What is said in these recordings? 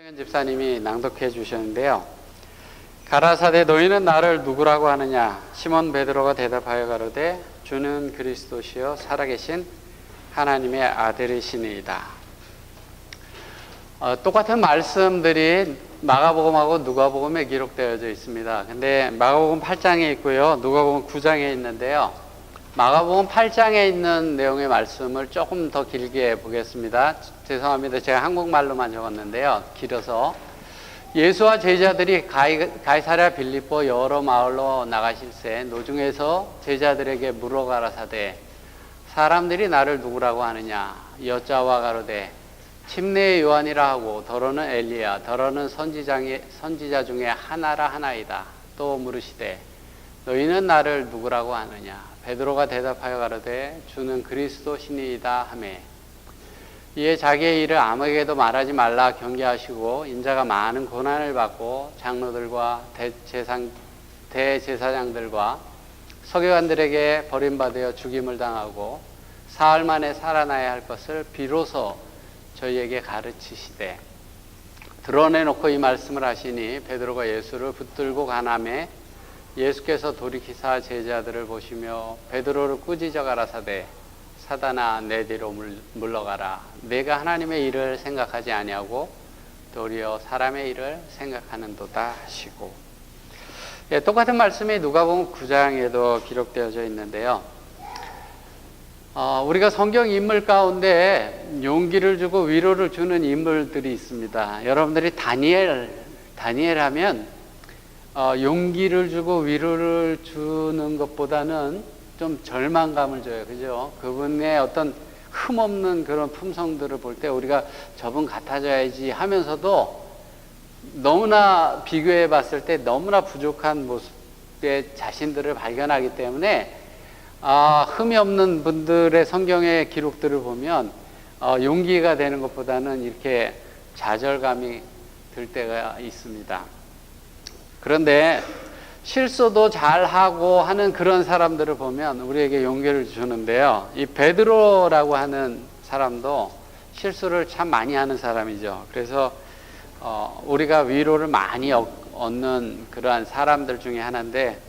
김상현 집사님이 낭독해 주셨는데요. 가라사대 너희는 나를 누구라고 하느냐? 시몬 베드로가 대답하여 가로되 주는 그리스도시요 살아계신 하나님의 아들이시니이다. 똑같은 말씀들이 마가복음하고 누가복음에 기록되어져 있습니다. 근데 마가복음 8장에 있고요, 누가복음 9장에 있는데요. 마가복음 8장에 있는 내용의 말씀을 조금 더 길게 보겠습니다. 죄송합니다. 제가 한국말로만 적었는데요. 길어서 예수와 제자들이 가이사랴 빌립보 여러 마을로 나가실새 노중에서 제자들에게 물어 가라사대 사람들이 나를 누구라고 하느냐? 여짜와 가로되 침례의 요한이라 하고 더러는 엘리야 더러는 선지자 중에 하나라 하나이다. 또 물으시되 너희는 나를 누구라고 하느냐? 베드로가 대답하여 가로되 주는 그리스도시니이다 하매 이에 자기의 일을 아무에게도 말하지 말라 경계하시고 인자가 많은 고난을 받고 장로들과 대제사장들과 서기관들에게 버림받아 죽임을 당하고 사흘 만에 살아나야 할 것을 비로소 저희에게 가르치시되 드러내놓고 이 말씀을 하시니 베드로가 예수를 붙들고 가나매 예수께서 돌이키사 제자들을 보시며 베드로를 꾸짖어 가라사대 사단아 내 뒤로 물러가라. 내가 하나님의 일을 생각하지 아니하고 도리어 사람의 일을 생각하는도다 하시고. 똑같은 말씀이 누가복음 9장에도 기록되어져 있는데요. 우리가 성경 인물 가운데 용기를 주고 위로를 주는 인물들이 있습니다. 여러분들이 다니엘 하면 용기를 주고 위로를 주는 것보다는 좀 절망감을 줘요. 그죠? 그분의 어떤 흠없는 그런 품성들을 볼 때 우리가 저분 같아져야지 하면서도 너무나 비교해 봤을 때 너무나 부족한 모습의 자신들을 발견하기 때문에 흠이 없는 분들의 성경의 기록들을 보면 용기가 되는 것보다는 이렇게 좌절감이 들 때가 있습니다. 그런데 실수도 잘하고 하는 그런 사람들을 보면 우리에게 용기를 주는데요. 이 베드로라고 하는 사람도 실수를 참 많이 하는 사람이죠. 그래서 우리가 위로를 많이 얻는 그러한 사람들 중에 하나인데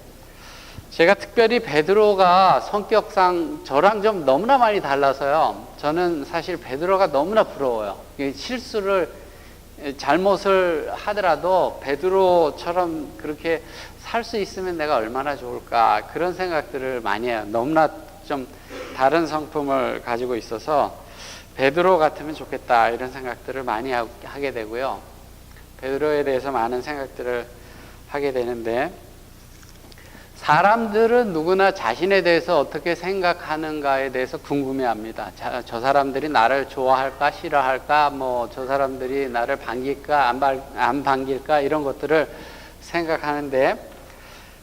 제가 특별히 베드로가 성격상 저랑 좀 너무나 많이 달라서요. 저는 사실 베드로가 너무나 부러워요. 실수를 잘못을 하더라도 베드로처럼 그렇게 살 수 있으면 내가 얼마나 좋을까 그런 생각들을 많이 해요. 너무나 좀 다른 성품을 가지고 있어서 베드로 같으면 좋겠다 이런 생각들을 많이 하게 되고요. 베드로에 대해서 많은 생각들을 하게 되는데 사람들은 누구나 자신에 대해서 어떻게 생각하는가에 대해서 궁금해합니다. 저 사람들이 나를 좋아할까 싫어할까 저 사람들이 나를 반길까 안 반길까 이런 것들을 생각하는데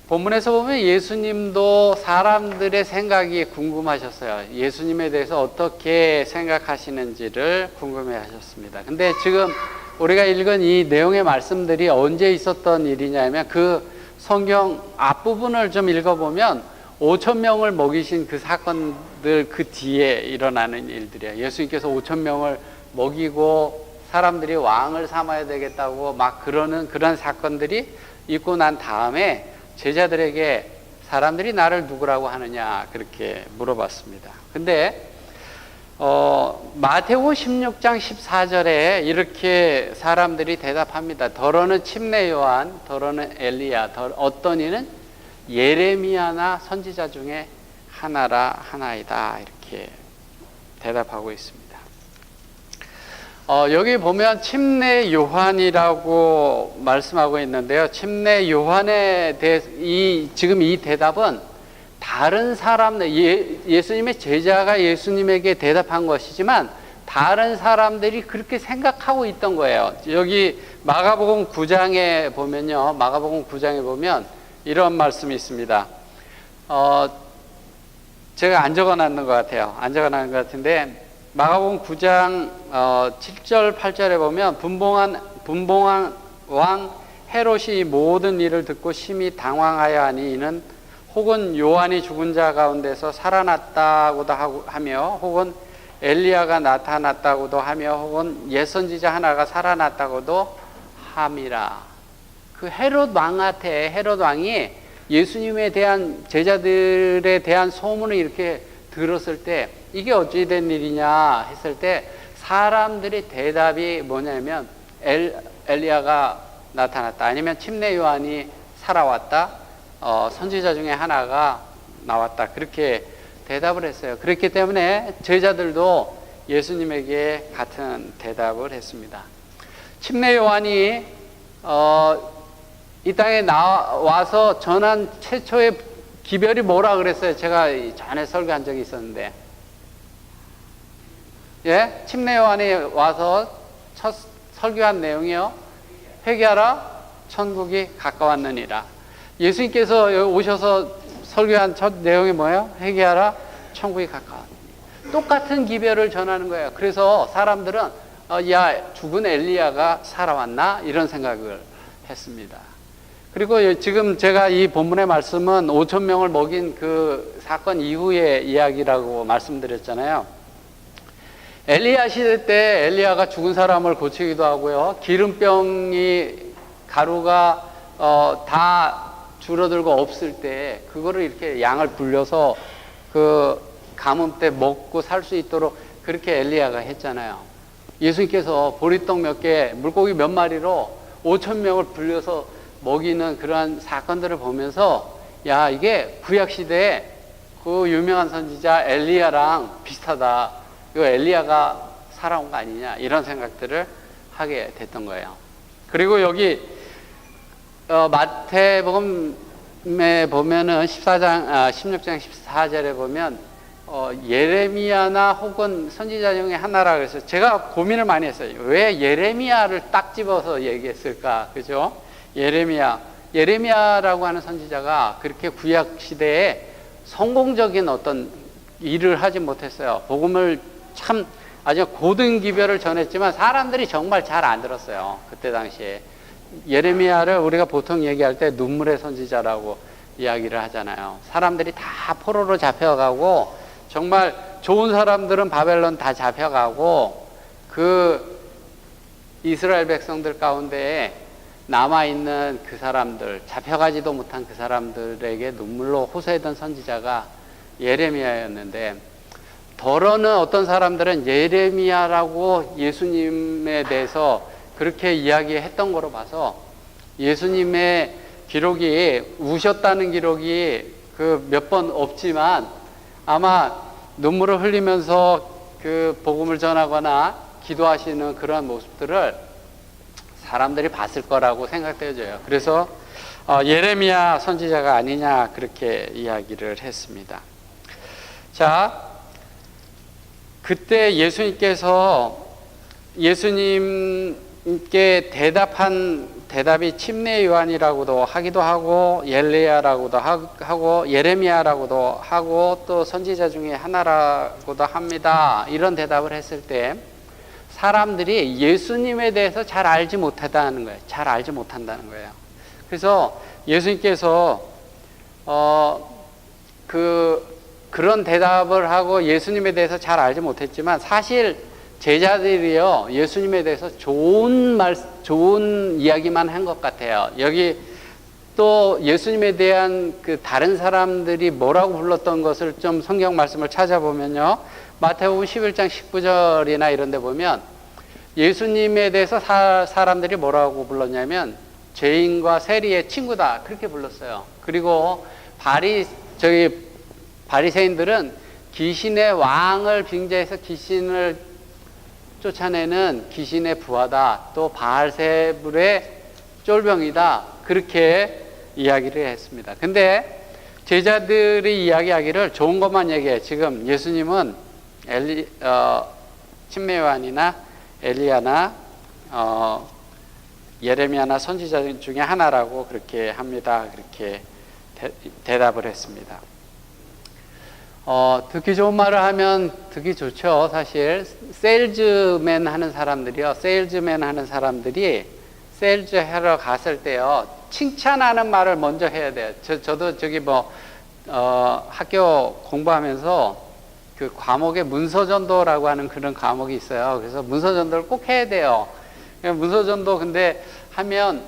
본문에서 보면 예수님도 사람들의 생각이 궁금하셨어요. 예수님에 대해서 어떻게 생각하시는지를 궁금해 하셨습니다. 근데 지금 우리가 읽은 이 내용의 말씀들이 언제 있었던 일이냐면 그 성경 앞부분을 좀 읽어보면 5,000명을 먹이신 그 사건들 그 뒤에 일어나는 일들이에요. 예수님께서 5,000명을 먹이고 사람들이 왕을 삼아야 되겠다고 막 그러는 그런 사건들이 있고 난 다음에 제자들에게 사람들이 나를 누구라고 하느냐 그렇게 물어봤습니다. 근데 마태복음 16장 14절에 이렇게 사람들이 대답합니다. 더러는 침례 요한, 더러는 엘리야, 어떤 이는 예레미야나 선지자 중에 하나라 하나이다 이렇게 대답하고 있습니다. 여기 보면 침례 요한이라고 말씀하고 있는데요. 침례 요한에 대해서 지금 이 대답은 다른 사람들, 예수님의 제자가 예수님에게 대답한 것이지만 다른 사람들이 그렇게 생각하고 있던 거예요. 여기 마가복음 9장에 보면요. 마가복음 9장에 보면 이런 말씀이 있습니다. 제가 안 적어놨는 것 같아요. 안 적어놨는 것 같은데 마가복음 9장 7절 8절에 보면 분봉한 왕 헤롯이 모든 일을 듣고 심히 당황하여 하니 이는 혹은 요한이 죽은 자 가운데서 살아났다고도 하며 혹은 엘리야가 나타났다고도 하며 혹은 옛선지자 하나가 살아났다고도 함이라. 그 헤롯 왕한테, 헤롯 왕이 예수님에 대한, 제자들에 대한 소문을 이렇게 들었을 때 이게 어찌 된 일이냐 했을 때 사람들이 대답이 뭐냐면 엘리야가 나타났다, 아니면 침례 요한이 살아왔다, 선지자 중에 하나가 나왔다, 그렇게 대답을 했어요. 그렇기 때문에 제자들도 예수님에게 같은 대답을 했습니다. 침례 요한이 이 땅에 나와서 전한 최초의 기별이 뭐라 그랬어요? 제가 전에 설교한 적이 있었는데, 예? 침례 요한이 와서 첫 설교한 내용이요, 회개하라, 천국이 가까웠느니라. 예수님께서 여기 오셔서 설교한 첫 내용이 뭐예요? 회개하라, 천국이 가까웠느니라. 똑같은 기별을 전하는 거예요. 그래서 사람들은 야, 죽은 엘리야가 살아왔나? 이런 생각을 했습니다. 그리고 지금 제가 이 본문의 말씀은 5천 명을 먹인 그 사건 이후의 이야기라고 말씀드렸잖아요. 엘리야 시대 때 엘리야가 죽은 사람을 고치기도 하고요, 기름병이, 가루가 다 줄어들고 없을 때 그거를 이렇게 양을 불려서 그 가뭄 때 먹고 살 수 있도록 그렇게 엘리야가 했잖아요. 예수님께서 보리떡 몇 개, 물고기 몇 마리로 5천 명을 불려서 먹이는 그러한 사건들을 보면서, 야, 이게 구약시대에 그 유명한 선지자 엘리야랑 비슷하다, 이거 엘리야가 살아온 거 아니냐, 이런 생각들을 하게 됐던 거예요. 그리고 여기 마태복음에 보면은 16장 14절에 보면 예레미야나 혹은 선지자 중에 하나라 그래서 제가 고민을 많이 했어요. 왜 예레미야를 딱 집어서 얘기했을까? 그죠? 예레미야라고 하는 선지자가 그렇게 구약 시대에 성공적인 어떤 일을 하지 못했어요. 복음을 참 아주 고든 기별을 전했지만 사람들이 정말 잘 안 들었어요. 그때 당시에. 예레미야를 우리가 보통 얘기할 때 눈물의 선지자라고 이야기를 하잖아요. 사람들이 다 포로로 잡혀가고, 정말 좋은 사람들은 바벨론 다 잡혀가고, 그 이스라엘 백성들 가운데 남아있는 그 사람들, 잡혀가지도 못한 그 사람들에게 눈물로 호소했던 선지자가 예레미야였는데, 더러는 어떤 사람들은 예레미야라고 예수님에 대해서 그렇게 이야기했던 거로 봐서 예수님의 기록이, 우셨다는 기록이 그 몇 번 없지만 아마 눈물을 흘리면서 그 복음을 전하거나 기도하시는 그런 모습들을 사람들이 봤을 거라고 생각되어져요. 그래서 예레미야 선지자가 아니냐, 그렇게 이야기를 했습니다. 자, 그때 예수님께 대답한 대답이 침례 요한이라고도 하기도 하고, 엘리야라고도 하고, 예레미야라고도 하고, 또 선지자 중에 하나라고도 합니다. 이런 대답을 했을 때 사람들이 예수님에 대해서 잘 알지 못하다는 거예요. 잘 알지 못한다는 거예요. 그래서 예수님께서 그런 대답을 하고 예수님에 대해서 잘 알지 못했지만, 사실 제자들이요, 예수님에 대해서 좋은 이야기만 한 것 같아요. 여기 또 예수님에 대한 그 다른 사람들이 뭐라고 불렀던 것을 좀 성경 말씀을 찾아보면요, 마태복음 11장 19절이나 이런 데 보면 예수님에 대해서 사람들이 뭐라고 불렀냐면 죄인과 세리의 친구다, 그렇게 불렀어요. 그리고 바리새인들은 귀신의 왕을 빙자해서 귀신을 쫓아내는 귀신의 부하다, 또 바알세불의 쫄병이다, 그렇게 이야기를 했습니다. 근데 제자들이 이야기하기를 좋은 것만 얘기해. 지금 예수님은 침례 요한이나 엘리야나 예레미야나 선지자 중에 하나라고 그렇게 합니다. 그렇게 대답을 했습니다. 듣기 좋은 말을 하면 듣기 좋죠. 사실 세일즈맨 하는 사람들이 세일즈 하러 갔을 때요, 칭찬하는 말을 먼저 해야 돼요. 저도 저기 학교 공부하면서 그 과목에 문서전도라고 하는 그런 과목이 있어요. 그래서 문서전도를 꼭 해야 돼요. 문서전도 근데 하면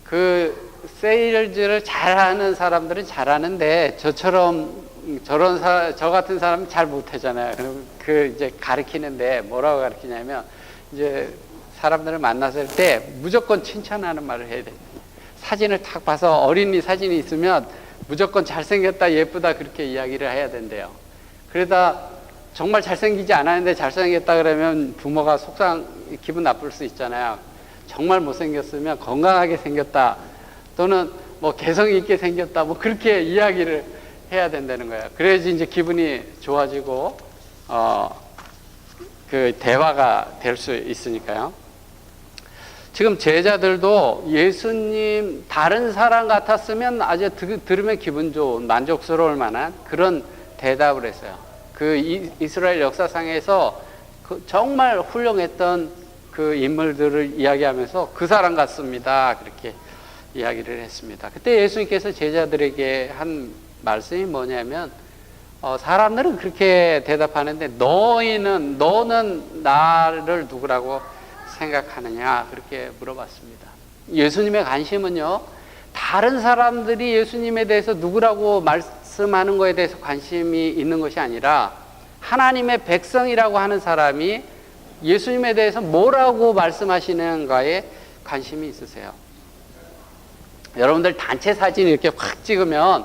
그 세일즈를 잘하는 사람들은 잘하는데 저처럼 저 같은 사람은 잘 못하잖아요. 그 이제 가르치는데 뭐라고 가르치냐면 이제 사람들을 만났을 때 무조건 칭찬하는 말을 해야 돼요. 사진을 딱 봐서 어린이 사진이 있으면 무조건 잘생겼다, 예쁘다 그렇게 이야기를 해야 된대요. 그러다 정말 잘생기지 않았는데 잘생겼다 그러면 부모가 기분 나쁠 수 있잖아요. 정말 못생겼으면 건강하게 생겼다 또는 뭐 개성 있게 생겼다 뭐 그렇게 이야기를 해야 된다는 거예요. 그래야지 이제 기분이 좋아지고 그 대화가 될 수 있으니까요. 지금 제자들도 예수님 다른 사람 같았으면 아주 들으면 기분 좋은 만족스러울 만한 그런 대답을 했어요. 그 이스라엘 역사상에서 그 정말 훌륭했던 그 인물들을 이야기하면서 그 사람 같습니다 그렇게 이야기를 했습니다. 그때 예수님께서 제자들에게 한 말씀이 뭐냐면 사람들은 그렇게 대답하는데 너는 나를 누구라고 생각하느냐 그렇게 물어봤습니다. 예수님의 관심은요 다른 사람들이 예수님에 대해서 누구라고 말씀하는 것에 대해서 관심이 있는 것이 아니라 하나님의 백성이라고 하는 사람이 예수님에 대해서 뭐라고 말씀하시는가에 관심이 있으세요. 여러분들 단체 사진 이렇게 확 찍으면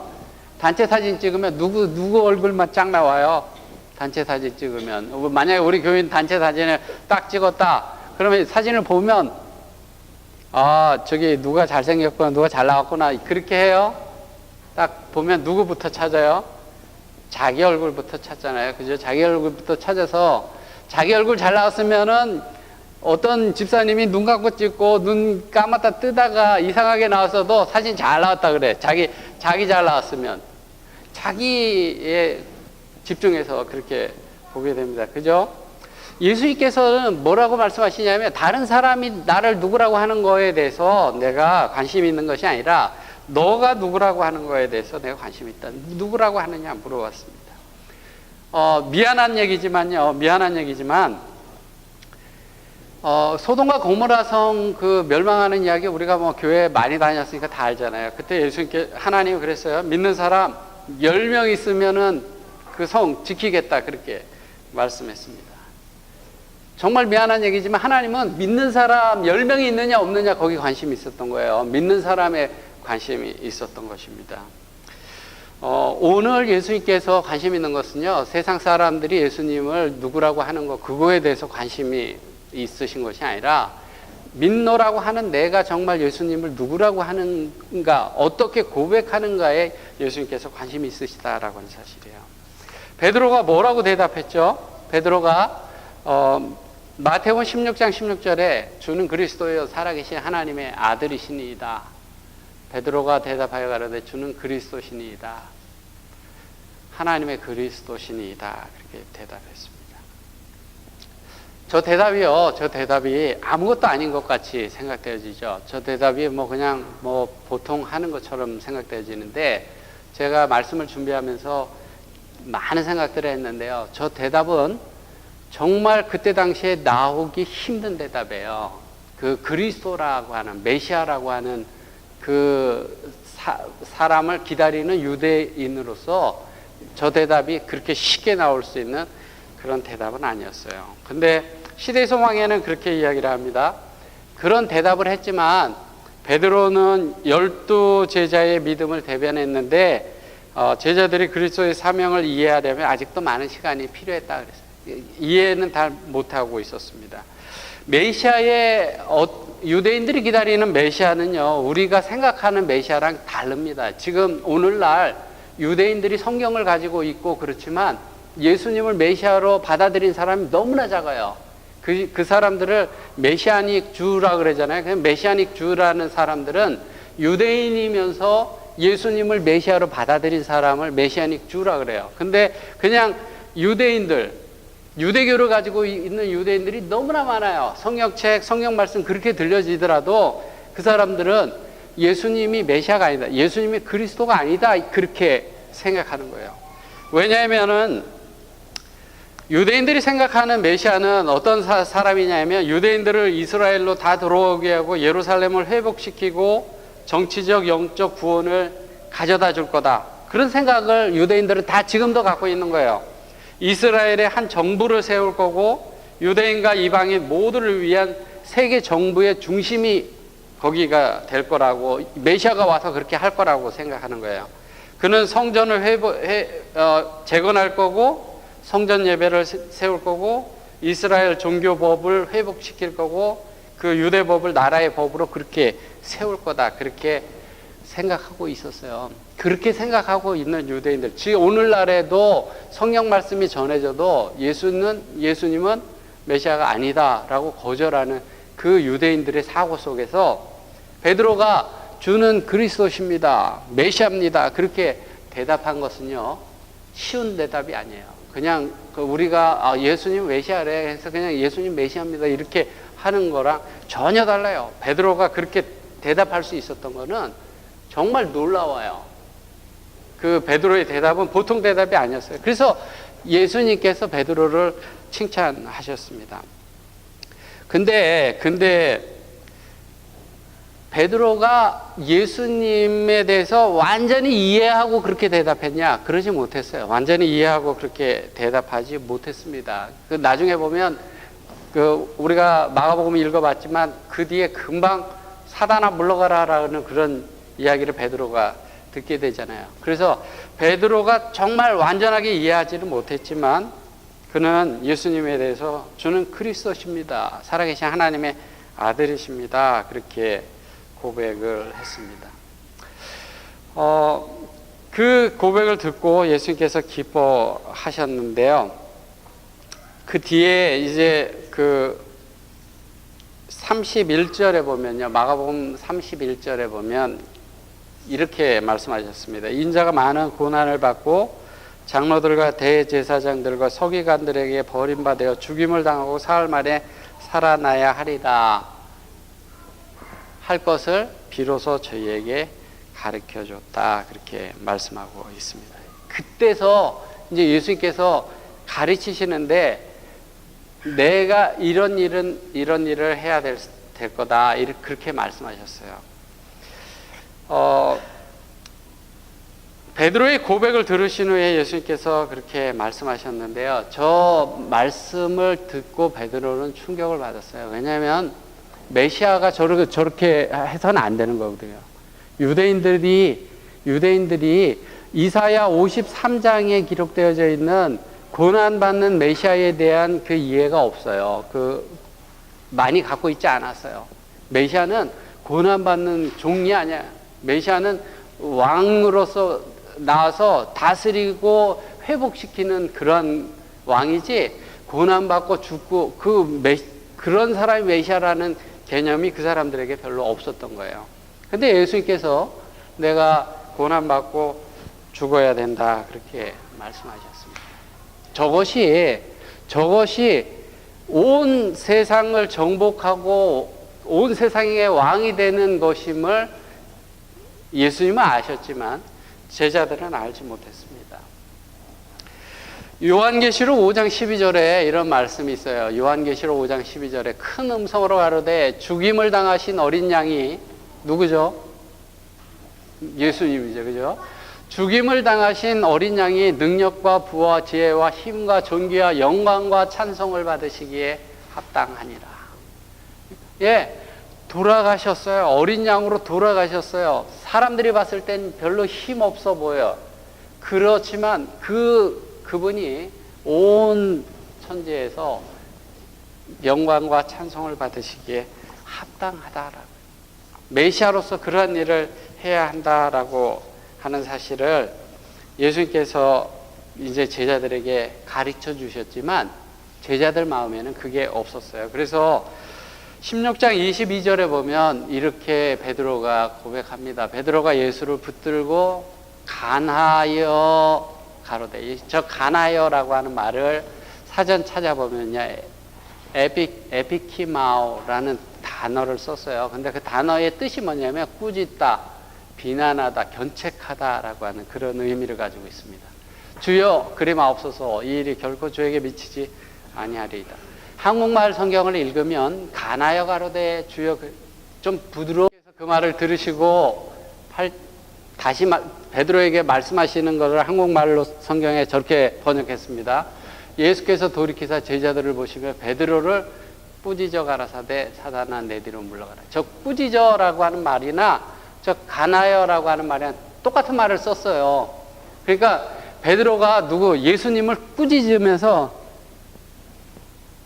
누구 얼굴만 쫙 나와요. 단체 사진 찍으면 만약에 우리 교인 단체 사진을 딱 찍었다 그러면 사진을 보면 저기 누가 잘생겼구나 누가 잘 나왔구나 그렇게 해요. 딱 보면 누구부터 찾아요? 자기 얼굴부터 찾잖아요. 그죠? 자기 얼굴부터 찾아서 자기 얼굴 잘 나왔으면은 어떤 집사님이 눈 감고 찍고 눈 감았다 뜨다가 이상하게 나왔어도 사진 잘 나왔다 그래. 자기 잘 나왔으면 자기에 집중해서 그렇게 보게 됩니다. 그죠? 예수님께서는 뭐라고 말씀하시냐면 다른 사람이 나를 누구라고 하는 거에 대해서 내가 관심이 있는 것이 아니라 너가 누구라고 하는 거에 대해서 내가 관심이 있다. 누구라고 하느냐 물어봤습니다. 미안한 얘기지만 소돔과 고모라 성 그 멸망하는 이야기 우리가 뭐 교회 많이 다녔으니까 다 알잖아요. 그때 예수님께 하나님은 그랬어요. 믿는 사람 10명 있으면은 그 성 지키겠다 그렇게 말씀했습니다. 정말 미안한 얘기지만 하나님은 믿는 사람 10명이 있느냐 없느냐 거기 관심이 있었던 거예요. 믿는 사람에 관심이 있었던 것입니다. 오늘 예수님께서 관심 있는 것은요 세상 사람들이 예수님을 누구라고 하는 것 그거에 대해서 관심이 있으신 것이 아니라 믿노라고 하는 내가 정말 예수님을 누구라고 하는가 어떻게 고백하는가에 예수님께서 관심이 있으시다라고 하는 사실이에요. 베드로가 뭐라고 대답했죠? 베드로가 마태복음 16장 16절에 주는 그리스도여 살아계신 하나님의 아들이시니이다. 베드로가 대답하여 가로되 주는 그리스도시니이다. 하나님의 그리스도시니이다. 그렇게 대답했습니다. 저 대답이 아무것도 아닌 것 같이 생각되어지죠. 저 대답이 그냥 보통 하는 것처럼 생각되어지는데 제가 말씀을 준비하면서 많은 생각들을 했는데요. 저 대답은 정말 그때 당시에 나오기 힘든 대답이에요. 그 그리스도라고 하는 메시아라고 하는 그 사람을 기다리는 유대인으로서 저 대답이 그렇게 쉽게 나올 수 있는 그런 대답은 아니었어요. 근데 시대 소망에는 그렇게 이야기를 합니다. 그런 대답을 했지만 베드로는 12 제자의 믿음을 대변했는데 제자들이 그리스도의 사명을 이해하려면 아직도 많은 시간이 필요했다 그랬어요. 이해는 다 못하고 있었습니다. 메시아의 유대인들이 기다리는 메시아는요 우리가 생각하는 메시아랑 다릅니다. 지금 오늘날 유대인들이 성경을 가지고 있고 그렇지만 예수님을 메시아로 받아들인 사람이 너무나 작아요. 그 사람들을 메시아닉 주라 그러잖아요. 그 메시아닉 주라는 사람들은 유대인이면서 예수님을 메시아로 받아들인 사람을 메시아닉 주라 그래요. 근데 그냥 유대교를 가지고 있는 유대인들이 너무나 많아요. 성경책, 성경 말씀 그렇게 들려지더라도 그 사람들은 예수님이 메시아가 아니다. 예수님이 그리스도가 아니다. 그렇게 생각하는 거예요. 왜냐하면은 유대인들이 생각하는 메시아는 어떤 사람이냐면 유대인들을 이스라엘로 다 들어오게 하고 예루살렘을 회복시키고 정치적 영적 구원을 가져다 줄 거다. 그런 생각을 유대인들은 다 지금도 갖고 있는 거예요. 이스라엘의 한 정부를 세울 거고 유대인과 이방인 모두를 위한 세계 정부의 중심이 거기가 될 거라고, 메시아가 와서 그렇게 할 거라고 생각하는 거예요. 그는 성전을 재건할 거고 성전 예배를 세울 거고 이스라엘 종교법을 회복시킬 거고 그 유대법을 나라의 법으로 그렇게 세울 거다. 그렇게 생각하고 있었어요. 그렇게 생각하고 있는 유대인들, 지금 오늘날에도 성경 말씀이 전해져도 예수님은 메시아가 아니다라고 거절하는 그 유대인들의 사고 속에서 베드로가 주는 그리스도십니다, 메시아입니다, 그렇게 대답한 것은요, 쉬운 대답이 아니에요. 그냥 우리가 예수님 메시아래 해서 그냥 예수님 메시아입니다 이렇게 하는 거랑 전혀 달라요. 베드로가 그렇게 대답할 수 있었던 거는 정말 놀라워요. 그 베드로의 대답은 보통 대답이 아니었어요. 그래서 예수님께서 베드로를 칭찬하셨습니다. 근데 베드로가 예수님에 대해서 완전히 이해하고 그렇게 대답했냐? 그러지 못했어요. 완전히 이해하고 그렇게 대답하지 못했습니다. 그 나중에 보면 우리가 마가복음 읽어봤지만 그 뒤에 금방 사단아 물러가라라는 그런 이야기를 베드로가 듣게 되잖아요. 그래서 베드로가 정말 완전하게 이해하지는 못했지만 그는 예수님에 대해서 주는 그리스도십니다, 살아계신 하나님의 아들이십니다, 그렇게 고백을 했습니다. 그 고백을 듣고 예수님께서 기뻐하셨는데요. 그 뒤에 이제 그 31절에 보면요, 마가복음 31절에 보면 이렇게 말씀하셨습니다. 인자가 많은 고난을 받고 장로들과 대제사장들과 서기관들에게 버림받아 죽임을 당하고 사흘 만에 살아나야 하리라 할 것을 비로소 저희에게 가르쳐 줬다, 그렇게 말씀하고 있습니다. 그때서 이제 예수님께서 가르치시는데 내가 이런 일을 해야 될 거다, 그렇게 말씀하셨어요. 베드로의 고백을 들으신 후에 예수님께서 그렇게 말씀하셨는데요. 저 말씀을 듣고 베드로는 충격을 받았어요. 왜냐하면 메시아가 저렇게 해서는 안 되는 거거든요. 유대인들이 이사야 53장에 기록되어져 있는 고난받는 메시아에 대한 그 이해가 없어요. 많이 갖고 있지 않았어요. 메시아는 고난받는 종이 아니야. 메시아는 왕으로서 나와서 다스리고 회복시키는 그런 왕이지, 고난받고 죽고 그런 사람이 메시아라는 개념이 그 사람들에게 별로 없었던 거예요. 근데 예수님께서 내가 고난받고 죽어야 된다, 그렇게 말씀하셨습니다. 저것이 온 세상을 정복하고 온 세상의 왕이 되는 것임을 예수님은 아셨지만 제자들은 알지 못했습니다. 요한계시록 5장 12절에 이런 말씀이 있어요. 요한계시록 5장 12절에 큰 음성으로 가로되 죽임을 당하신 어린 양이 누구죠? 예수님이죠, 그죠? 죽임을 당하신 어린 양이 능력과 부와 지혜와 힘과 존귀와 영광과 찬송을 받으시기에 합당하니라. 예, 돌아가셨어요. 어린 양으로 돌아가셨어요. 사람들이 봤을 땐 별로 힘 없어 보여요. 그렇지만 그분이 온 천지에서 영광과 찬송을 받으시기에 합당하다라고, 메시아로서 그러한 일을 해야 한다라고 하는 사실을 예수님께서 이제 제자들에게 가르쳐 주셨지만 제자들 마음에는 그게 없었어요. 그래서 16장 22절에 보면 이렇게 베드로가 고백합니다. 베드로가 예수를 붙들고 간하여 가로되, 저 간하여라고 하는 말을 사전 찾아보면요, 에피키마오라는 단어를 썼어요. 근데 그 단어의 뜻이 뭐냐면 꾸짖다, 비난하다, 견책하다라고 하는 그런 의미를 가지고 있습니다. 주여 그리 마옵소서 이 일이 결코 주에게 미치지 아니하리이다. 한국말 성경을 읽으면 가나여 가로되 주여 좀 부드럽게 해서 그 말을 들으시고 다시 베드로에게 말씀하시는 것을 한국말로 성경에 저렇게 번역했습니다. 예수께서 돌이키사 제자들을 보시며 베드로를 꾸짖어 가라사대 사단아 내 뒤로 물러가라. 저 꾸짖어라고 하는 말이나 저 가나여라고 하는 말이랑 똑같은 말을 썼어요. 그러니까 베드로가 예수님을 꾸짖으면서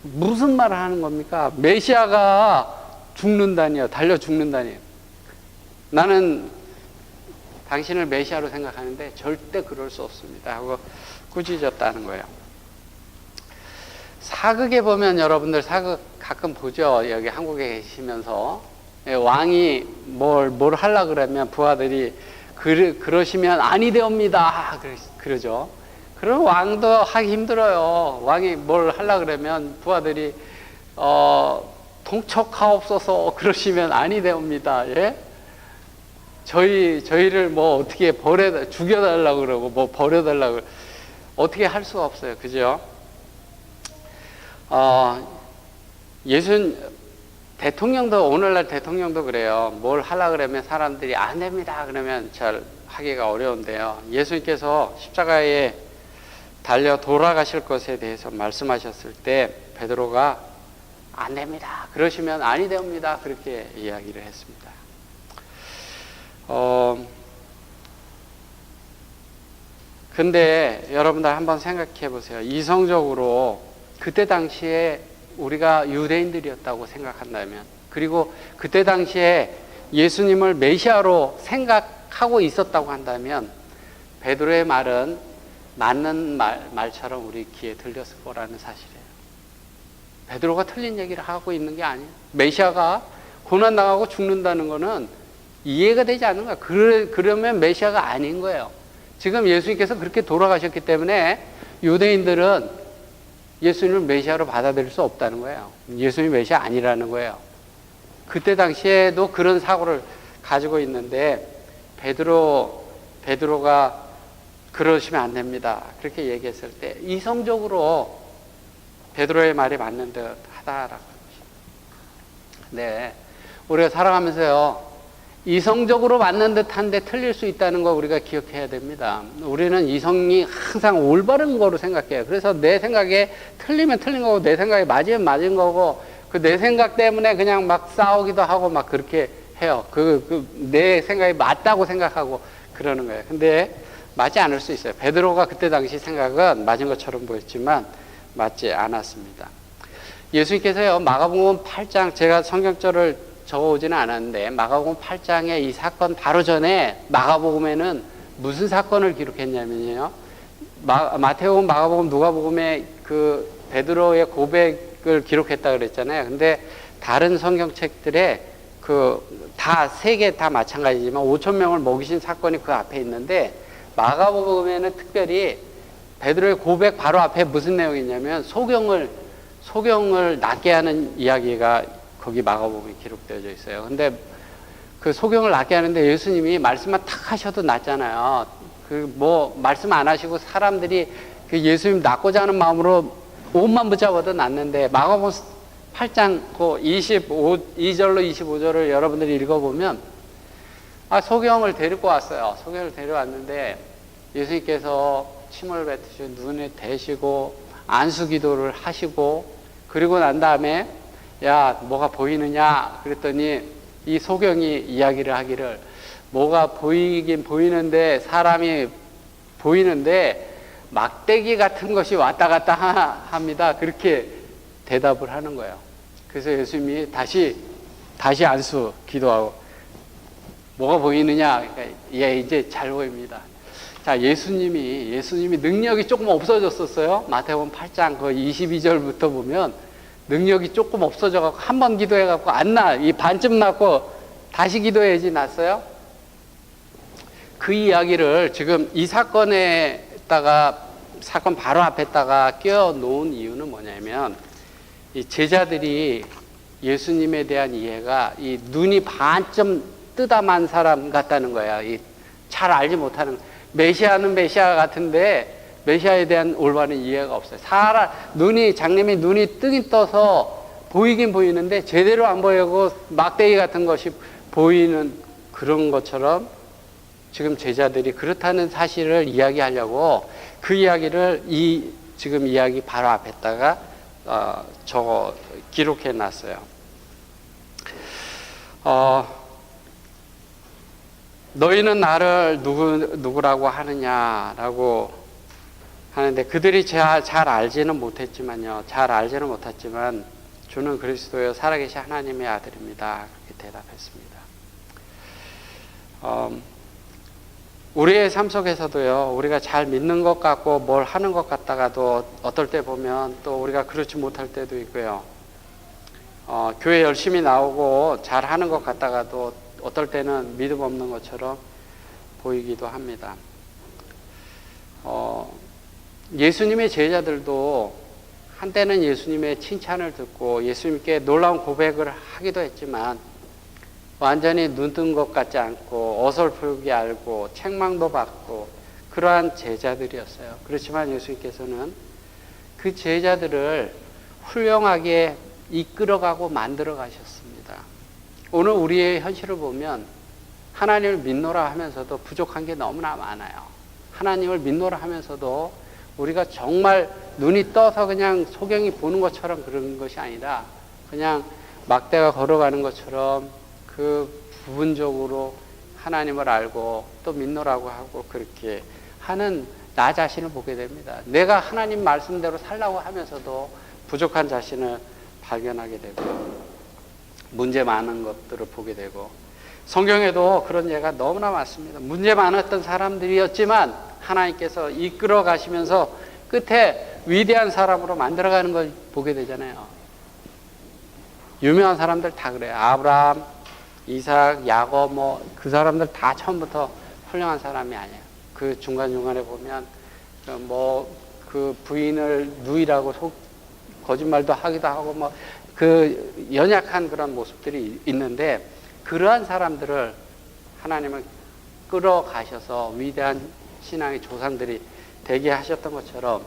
무슨 말을 하는 겁니까? 메시아가 죽는다니요. 달려 죽는다니요. 나는 당신을 메시아로 생각하는데 절대 그럴 수 없습니다 하고 꾸짖었다는 거예요. 사극에 보면 여러분들 사극 가끔 보죠. 여기 한국에 계시면서 왕이 뭘 하려고 그러면 부하들이 그러시면 아니 되옵니다 그러죠. 그럼 왕도 하기 힘들어요. 왕이 뭘 하려고 그러면 부하들이 통촉하옵소서 그러시면 아니 되옵니다. 예? 저희를 뭐 어떻게 죽여달라고 그러고 뭐 버려달라고 어떻게 할 수가 없어요. 그죠? 대통령도 오늘날 대통령도 그래요. 뭘 하려고 그러면 사람들이 안 됩니다 그러면 잘 하기가 어려운데요. 예수님께서 십자가에 달려 돌아가실 것에 대해서 말씀하셨을 때 베드로가 안 됩니다 그러시면 아니 됩니다 그렇게 이야기를 했습니다. 근데 여러분들 한번 생각해 보세요. 이성적으로 그때 당시에 우리가 유대인들이었다고 생각한다면, 그리고 그때 당시에 예수님을 메시아로 생각하고 있었다고 한다면 베드로의 말은 맞는 말처럼 우리 귀에 들렸을 거라는 사실이에요. 베드로가 틀린 얘기를 하고 있는 게 아니에요. 메시아가 고난당하고 죽는다는 거는 이해가 되지 않는 거야. 그러면 메시아가 아닌 거예요. 지금 예수님께서 그렇게 돌아가셨기 때문에 유대인들은 예수님을 메시아로 받아들일 수 없다는 거예요. 예수님이 메시아 아니라는 거예요. 그때 당시에도 그런 사고를 가지고 있는데 베드로가 그러시면 안 됩니다 그렇게 얘기했을 때 이성적으로 베드로의 말이 맞는 듯 하다라고 하는 것입니다. 네, 우리가 살아가면서요 이성적으로 맞는 듯한데 틀릴 수 있다는 거 우리가 기억해야 됩니다. 우리는 이성이 항상 올바른 거로 생각해요. 그래서 내 생각에 틀리면 틀린 거고 내 생각에 맞으면 맞은 거고 그 내 생각 때문에 그냥 막 싸우기도 하고 막 그렇게 해요. 내 생각이 맞다고 생각하고 그러는 거예요. 근데 맞지 않을 수 있어요. 베드로가 그때 당시 생각은 맞은 것처럼 보였지만 맞지 않았습니다. 예수님께서요 마가복음 8장, 제가 성경절을 적어오지는 않았는데 마가복음 8장에 이 사건 바로 전에 마가복음에는 무슨 사건을 기록했냐면요, 마태복음, 마가복음, 누가복음에 그 베드로의 고백을 기록했다 그랬잖아요. 근데 다른 성경책들에 다 세 개 다 마찬가지지만 5천 명을 먹이신 사건이 그 앞에 있는데 마가복음에는 특별히 베드로의 고백 바로 앞에 무슨 내용이 있냐면 소경을 낫게 하는 이야기가 거기 마가복음에 기록되어져 있어요. 근데 그 소경을 낫게 하는데 예수님이 말씀만 탁 하셔도 낫잖아요. 말씀 안 하시고 사람들이 그 예수님 낫고자 하는 마음으로 옷만 붙잡아도 낫는데 마가복음 8장 22절로 25절을 여러분들이 읽어보면 소경을 데리고 왔어요. 소경을 데려왔는데 예수님께서 침을 뱉으시고 눈에 대시고 안수 기도를 하시고 그리고 난 다음에 야 뭐가 보이느냐 그랬더니 이 소경이 이야기를 하기를 뭐가 보이긴 보이는데 사람이 보이는데 막대기 같은 것이 왔다 갔다 합니다. 그렇게 대답을 하는 거예요. 그래서 예수님이 다시 안수 기도하고 뭐가 보이느냐 그러니까 예 이제 잘 보입니다. 자, 예수님이 능력이 조금 없어졌었어요. 마태복음 8장 그 22절부터 보면 능력이 조금 없어져갖고 한 번 기도해갖고 안 나. 이 반쯤 낫고 다시 기도해야지 낫어요. 그 이야기를 지금 이 사건에다가 사건 바로 앞에다가 끼워 놓은 이유는 뭐냐면 이 제자들이 예수님에 대한 이해가 이 눈이 반쯤 뜨다만 사람 같다는 거야. 잘 알지 못하는 메시아는 메시아 같은데 메시아에 대한 올바른 이해가 없어요. 장님이 눈이 뜨긴 떠서 보이긴 보이는데 제대로 안 보이고 막대기 같은 것이 보이는 그런 것처럼 지금 제자들이 그렇다는 사실을 이야기하려고 그 이야기를 지금 이야기 바로 앞에다가 기록해 놨어요. 너희는 나를 누구라고 하느냐라고 하는데 그들이 잘 알지는 못했지만 주는 그리스도여 살아계신 하나님의 아들입니다. 그렇게 대답했습니다. 우리의 삶 속에서도요, 우리가 잘 믿는 것 같고 뭘 하는 것 같다가도 어떨 때 보면 또 우리가 그렇지 못할 때도 있고요. 교회 열심히 나오고 잘 하는 것 같다가도 어떨 때는 믿음 없는 것처럼 보이기도 합니다. 예수님의 제자들도 한때는 예수님의 칭찬을 듣고 예수님께 놀라운 고백을 하기도 했지만 완전히 눈뜬 것 같지 않고 어설프게 알고 책망도 받고 그러한 제자들이었어요. 그렇지만 예수님께서는 그 제자들을 훌륭하게 이끌어가고 만들어 가셨습니다. 오늘 우리의 현실을 보면 하나님을 믿노라 하면서도 부족한 게 너무나 많아요. 하나님을 믿노라 하면서도 우리가 정말 눈이 떠서 그냥 소경이 보는 것처럼 그런 것이 아니라 그냥 막대가 걸어가는 것처럼 그 부분적으로 하나님을 알고 또 믿노라고 하고 그렇게 하는 나 자신을 보게 됩니다. 내가 하나님 말씀대로 살라고 하면서도 부족한 자신을 발견하게 되고 문제 많은 것들을 보게 되고 성경에도 그런 예가 너무나 많습니다. 문제 많았던 사람들이었지만 하나님께서 이끌어 가시면서 끝에 위대한 사람으로 만들어가는 걸 보게 되잖아요. 유명한 사람들 다 그래요. 아브라함, 이삭, 야곱 그 사람들 다 처음부터 훌륭한 사람이 아니에요. 그 중간중간에 보면 그 부인을 누이라고 거짓말도 하기도 하고 그 연약한 그런 모습들이 있는데 그러한 사람들을 하나님은 끌어가셔서 위대한 신앙의 조상들이 되게 하셨던 것처럼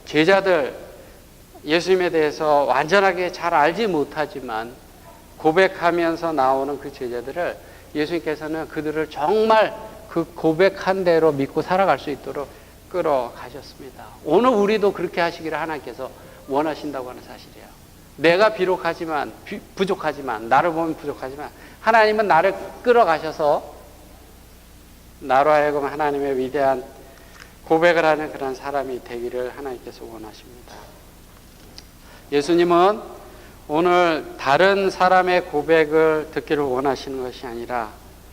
제자들 예수님에 대해서 완전하게 잘 알지 못하지만 고백하면서 나오는 그 제자들을 예수님께서는 그들을 정말 그 고백한 대로 믿고 살아갈 수 있도록 끌어가셨습니다. 오늘 우리도 그렇게 하시기를 하나님께서 원하신다고 하는 사실이에요. 내가 부족하지만 나를 보면 부족하지만 하나님은 나를 끌어가셔서 나로 하여금 하나님의 위대한 고백을 하는 그런 사람이 되기를 하나님께서 원하십니다. 예수님은 오늘 다른 사람의 고백을 듣기를 원하시는 것이 아니라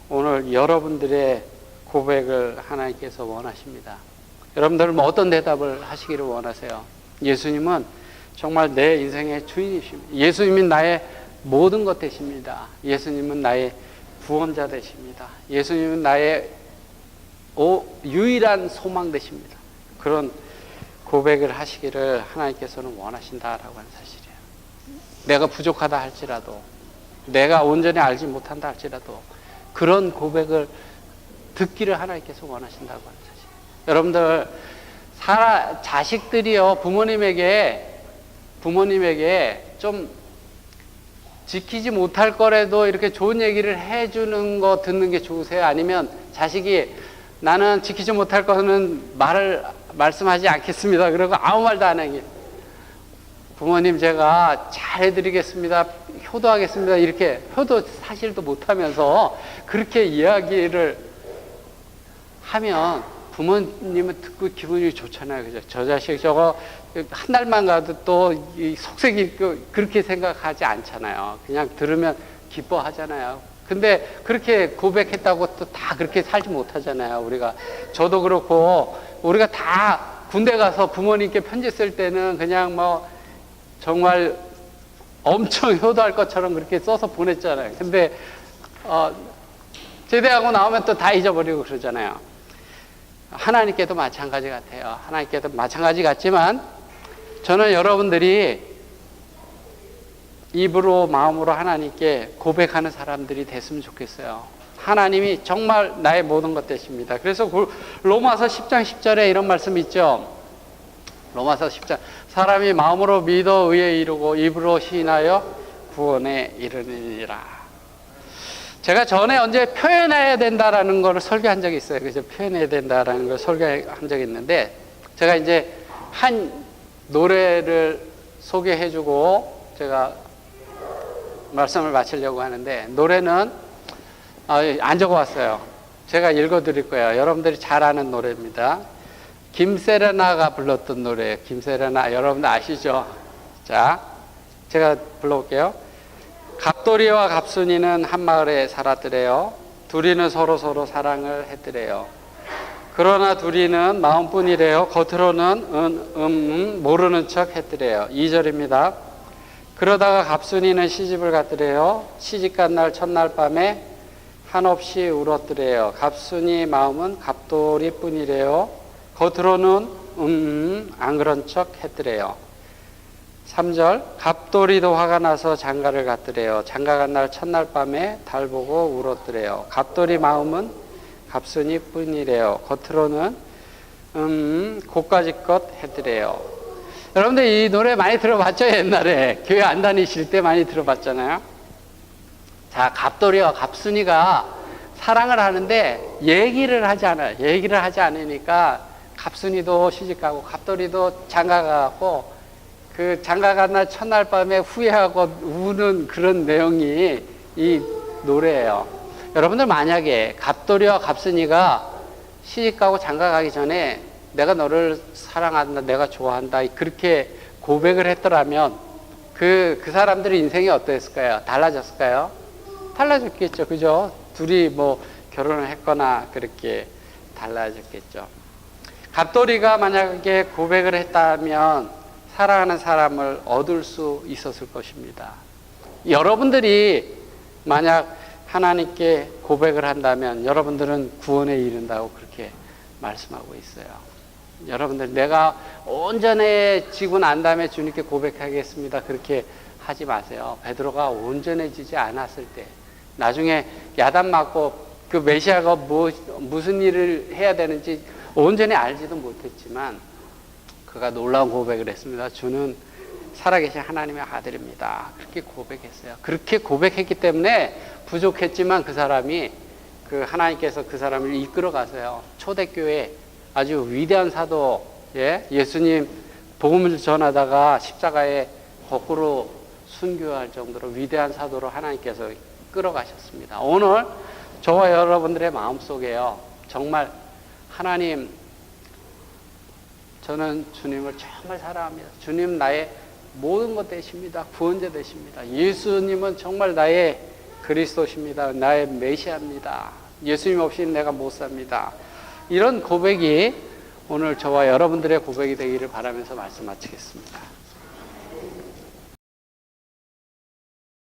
오늘 여러분들의 고백을 하나님께서 원하십니다. 여러분들은 어떤 대답을 하시기를 원하세요? 예수님은 정말 내 인생의 주인이십니다. 예수님은 나의 모든 것 되십니다. 예수님은 나의 구원자 되십니다. 예수님은 나의 유일한 소망 되십니다. 그런 고백을 하시기를 하나님께서는 원하신다라고 하는 사실이에요. 내가 부족하다 할지라도 내가 온전히 알지 못한다 할지라도 그런 고백을 듣기를 하나님께서 원하신다고 하는 사실이에요. 여러분들 자식들이요 부모님에게 좀 지키지 못할 거라도 이렇게 좋은 얘기를 해주는 거 듣는 게 좋으세요? 아니면 자식이 나는 지키지 못할 거는 말씀하지 않겠습니다. 그러고 아무 말도 안 하게 부모님 제가 잘해드리겠습니다. 효도하겠습니다. 이렇게 효도 사실도 못하면서 그렇게 이야기를 하면 부모님은 듣고 기분이 좋잖아요. 그죠? 저 자식 저거 한 달만 가도 또 속색이 그렇게 생각하지 않잖아요. 그냥 들으면 기뻐하잖아요. 근데 그렇게 고백했다고 또 다 그렇게 살지 못하잖아요. 저도 그렇고 우리가 다 군대 가서 부모님께 편지 쓸 때는 그냥 정말 엄청 효도할 것처럼 그렇게 써서 보냈잖아요. 근데 제대하고 나오면 또 다 잊어버리고 그러잖아요. 하나님께도 마찬가지 같아요. 하나님께도 마찬가지 같지만 저는 여러분들이 입으로 마음으로 하나님께 고백하는 사람들이 됐으면 좋겠어요. 하나님이 정말 나의 모든 것 되십니다. 그래서 로마서 10장 10절에 이런 말씀이 있죠. 로마서 10장 사람이 마음으로 믿어 의에 이르고 입으로 시인하여 구원에 이르느니라. 제가 전에 언제 표현해야 된다라는 걸 설교한 적이 있어요. 그래서 표현해야 된다라는 걸 설교한 적이 있는데, 제가 이제 한 노래를 소개해주고 제가 말씀을 마치려고 하는데, 노래는 안 적어왔어요. 제가 읽어드릴 거예요. 여러분들이 잘 아는 노래입니다. 김세레나가 불렀던 노래예요. 김세레나 여러분들 아시죠? 자, 제가 불러볼게요. 갑돌이와 갑순이는 한 마을에 살았더래요. 둘이는 서로 사랑을 했더래요. 그러나 둘이는 마음뿐이래요. 겉으로는 모르는 척 했더래요. 2절입니다. 그러다가 갑순이는 시집을 갔더래요. 시집간 날 첫날 밤에 한없이 울었더래요. 갑순이 마음은 갑돌이 뿐이래요. 겉으로는 안 그런 척 했더래요. 3절. 갑돌이도 화가 나서 장가를 갔더래요. 장가 간 날 첫날 밤에 달 보고 울었더래요. 갑돌이 마음은 갑순이 뿐이래요. 겉으로는 고까지껏 했더래요. 여러분들 이 노래 많이 들어봤죠? 옛날에 교회 안 다니실 때 많이 들어봤잖아요. 자, 갑돌이와 갑순이가 사랑을 하는데 얘기를 하지 않아요. 얘기를 하지 않으니까 갑순이도 시집가고 갑돌이도 장가가고, 그 장가간 날 첫날 밤에 후회하고 우는 그런 내용이 이 노래예요. 여러분들 만약에 갑돌이와 갑순이가 시집가고 장가가기 전에 내가 너를 사랑한다, 내가 좋아한다, 그렇게 고백을 했더라면 그 사람들의 인생이 어땠을까요? 달라졌을까요? 달라졌겠죠. 그죠? 둘이 뭐 결혼을 했거나 그렇게 달라졌겠죠. 갑돌이가 만약에 고백을 했다면 사랑하는 사람을 얻을 수 있었을 것입니다. 여러분들이 만약 하나님께 고백을 한다면 여러분들은 구원에 이른다고 그렇게 말씀하고 있어요. 여러분들, 내가 온전해지고 난 다음에 주님께 고백하겠습니다, 그렇게 하지 마세요. 베드로가 온전해지지 않았을 때, 나중에 야단 맞고 그 메시아가 무슨 일을 해야 되는지 온전히 알지도 못했지만 그가 놀라운 고백을 했습니다. 주는 살아계신 하나님의 아들입니다. 그렇게 고백했어요. 그렇게 고백했기 때문에 부족했지만 그 사람이, 그 하나님께서 그 사람을 이끌어 가서요, 초대교회 아주 위대한 사도, 예수님 복음을 전하다가 십자가에 거꾸로 순교할 정도로 위대한 사도로 하나님께서 끌어가셨습니다. 오늘 저와 여러분들의 마음속에요, 정말 하나님, 저는 주님을 정말 사랑합니다. 주님 나의 모든 것 되십니다. 구원자 되십니다. 예수님은 정말 나의 그리스도십니다. 나의 메시아입니다. 예수님 없이 내가 못 삽니다. 이런 고백이 오늘 저와 여러분들의 고백이 되기를 바라면서 말씀 마치겠습니다.